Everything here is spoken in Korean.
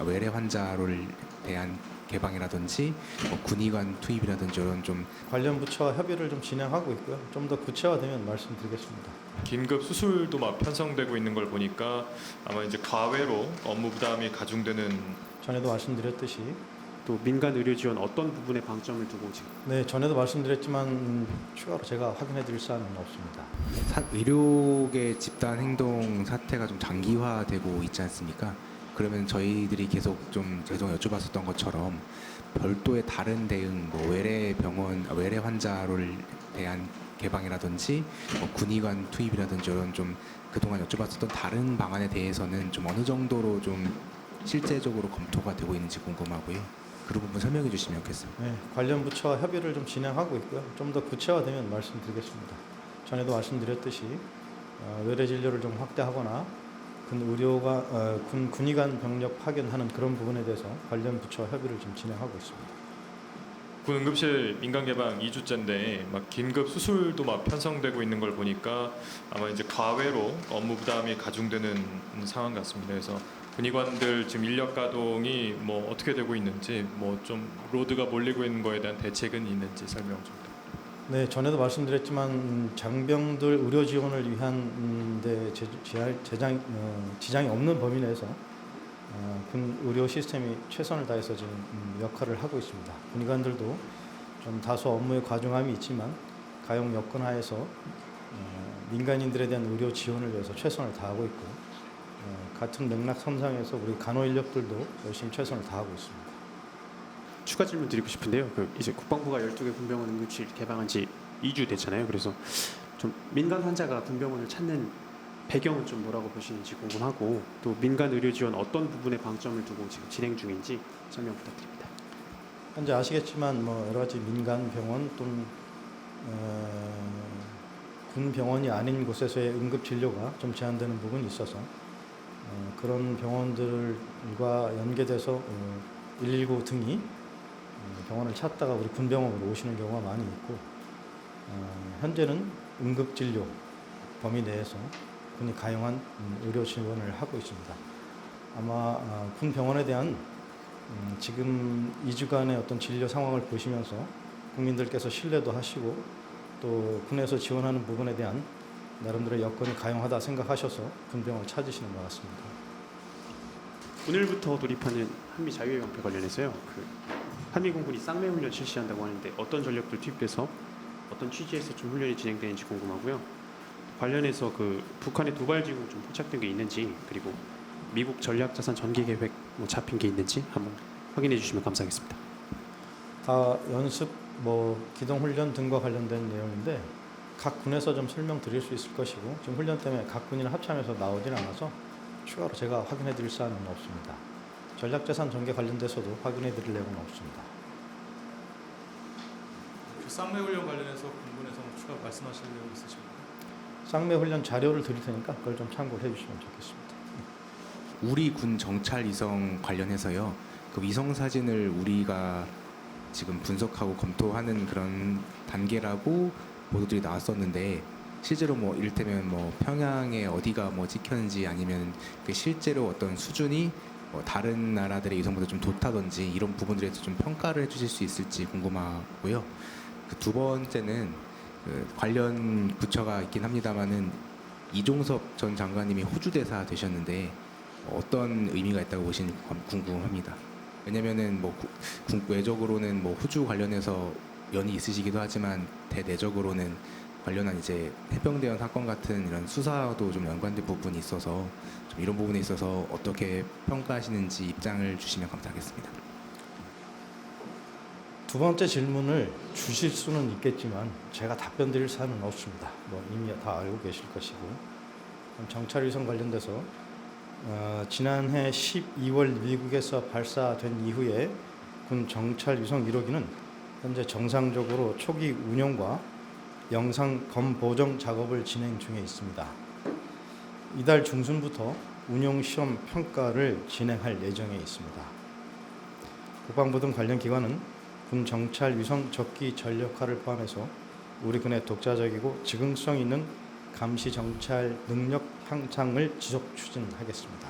외래 환자를 대한 개방이라든지 군의관 투입이라든지 이런 좀 관련 부처와 협의를 좀 진행하고 있고요. 좀 더 구체화되면 말씀드리겠습니다. 긴급 수술도 막 편성되고 있는 걸 보니까 아마 이제 과외로 업무 부담이 가중되는. 전에도 말씀드렸듯이 또 민간 의료 지원 어떤 부분에 방점을 두고 지금 전에도 말씀드렸지만 추가로 제가 확인해드릴 사안은 없습니다. 의료계 집단 행동 사태가 좀 장기화되고 있지 않습니까? 그러면 저희들이 계속 좀 계속 여쭤봤었던 것처럼 별도의 다른 대응, 외래 병원, 외래 환자를 대한 개방이라든지 군의관 투입이라든지 이런 좀 그동안 여쭤봤었던 다른 방안에 대해서는 좀 어느 정도로 좀 실제적으로 검토가 되고 있는지 궁금하고요. 그 부분 설명해 주시면 좋겠습니다. 관련 부처와 협의를 좀 진행하고 있고요. 좀 더 구체화되면 말씀드리겠습니다. 전에도 말씀드렸듯이 외래 진료를 좀 확대하거나 군의관 병력 파견하는 그런 부분에 대해서 관련 부처와 협의를 좀 진행하고 있습니다. 군 응급실 민간 개방 2주째인데 막 긴급 수술도 막 편성되고 있는 걸 보니까 아마 이제 과외로 업무 부담이 가중되는 상황 같습니다. 그래서 군의관들 지금 인력 가동이 뭐 어떻게 되고 있는지, 뭐 좀 로드가 몰리고 있는 거에 대한 대책은 있는지 설명 좀. 전에도 말씀드렸지만 장병들 의료 지원을 위한 데 지장이 없는 범위 내에서 군 의료 시스템이 최선을 다해서 지금 역할을 하고 있습니다. 군의관들도 좀 다소 업무에 과중함이 있지만 가용 여건 하에서 민간인들에 대한 의료 지원을 위해서 최선을 다하고 있고 같은 맥락 선상에서 우리 간호 인력들도 열심히 최선을 다하고 있습니다. 추가 질문 드리고 싶은데요. 이제 국방부가 12개 군병원 응급실 개방한 지 2주 됐잖아요. 그래서 좀 민간 환자가 군병원을 찾는 배경은 좀 뭐라고 보시는지 궁금하고, 또 민간 의료 지원 어떤 부분에 방점을 두고 지금 진행 중인지 설명 부탁드립니다. 현재 아시겠지만 여러 가지 민간 병원 또는 군 병원이 아닌 곳에서의 응급 진료가 좀 제한되는 부분이 있어서 그런 병원들과 연계돼서 119 등이 병원을 찾다가 우리 군병원으로 오시는 경우가 많이 있고, 현재는 응급진료 범위 내에서 군이 가용한 의료 지원을 하고 있습니다. 아마 군 병원에 대한 지금 2주간의 어떤 진료 상황을 보시면서 국민들께서 신뢰도 하시고 또 군에서 지원하는 부분에 대한 나름대로 여건이 가용하다 생각하셔서 군병원을 찾으시는 것 같습니다. 오늘부터 돌입하는 한미 자유협회 관련해서요. 한미공군이 쌍매훈련 실시한다고 하는데 어떤 전력들 투입돼서 어떤 취지에서 좀 훈련이 진행되는지 궁금하고요. 관련해서 북한의 도발지구 좀 포착된 게 있는지, 그리고 미국 전략자산 전개 계획 잡힌 게 있는지 한번 확인해 주시면 감사하겠습니다. 다 연습, 기동훈련 등과 관련된 내용인데 각 군에서 좀 설명드릴 수 있을 것이고, 지금 훈련 때문에 각 군이나 합참에서 나오진 않아서 추가로 제가 확인해 드릴 사안은 없습니다. 전략자산 전개 관련돼서도 확인해 드릴 내용은 없습니다. 쌍매훈련 관련해서 군군에서 추가 말씀하실 내용 있으십니까? 쌍매훈련 자료를 드릴 테니까 그걸 좀 참고를 해주시면 좋겠습니다. 우리 군 정찰 위성 관련해서요. 그 위성 사진을 우리가 지금 분석하고 검토하는 그런 단계라고 보도들이 나왔었는데, 실제로 이를테면 평양에 어디가 찍혔는지 아니면 실제로 어떤 수준이 다른 나라들의 위성보다 좀 좋다든지 이런 부분들에 대해서 좀 평가를 해주실 수 있을지 궁금하고요. 두 번째는 관련 부처가 있긴 합니다만은 이종섭 전 장관님이 호주 대사 되셨는데 어떤 의미가 있다고 보시는지 궁금합니다. 왜냐면은 외적으로는 호주 관련해서 연이 있으시기도 하지만 대내적으로는 관련한 이제 해병대원 사건 같은 이런 수사도 좀 연관된 부분이 있어서 좀 이런 부분에 있어서 어떻게 평가하시는지 입장을 주시면 감사하겠습니다. 두 번째 질문을 주실 수는 있겠지만 제가 답변 드릴 사안은 없습니다. 이미 다 알고 계실 것이고, 정찰 위성 관련돼서 지난해 12월 미국에서 발사된 이후에 군 정찰 위성 1호기는 현재 정상적으로 초기 운용과 영상 검보정 작업을 진행 중에 있습니다. 이달 중순부터 운용 시험 평가를 진행할 예정에 있습니다. 국방부 등 관련 기관은 군 정찰 위성 적기 전력화를 포함해서 우리 군의 독자적이고 즉흥성 있는 감시 정찰 능력 향상을 지속 추진하겠습니다.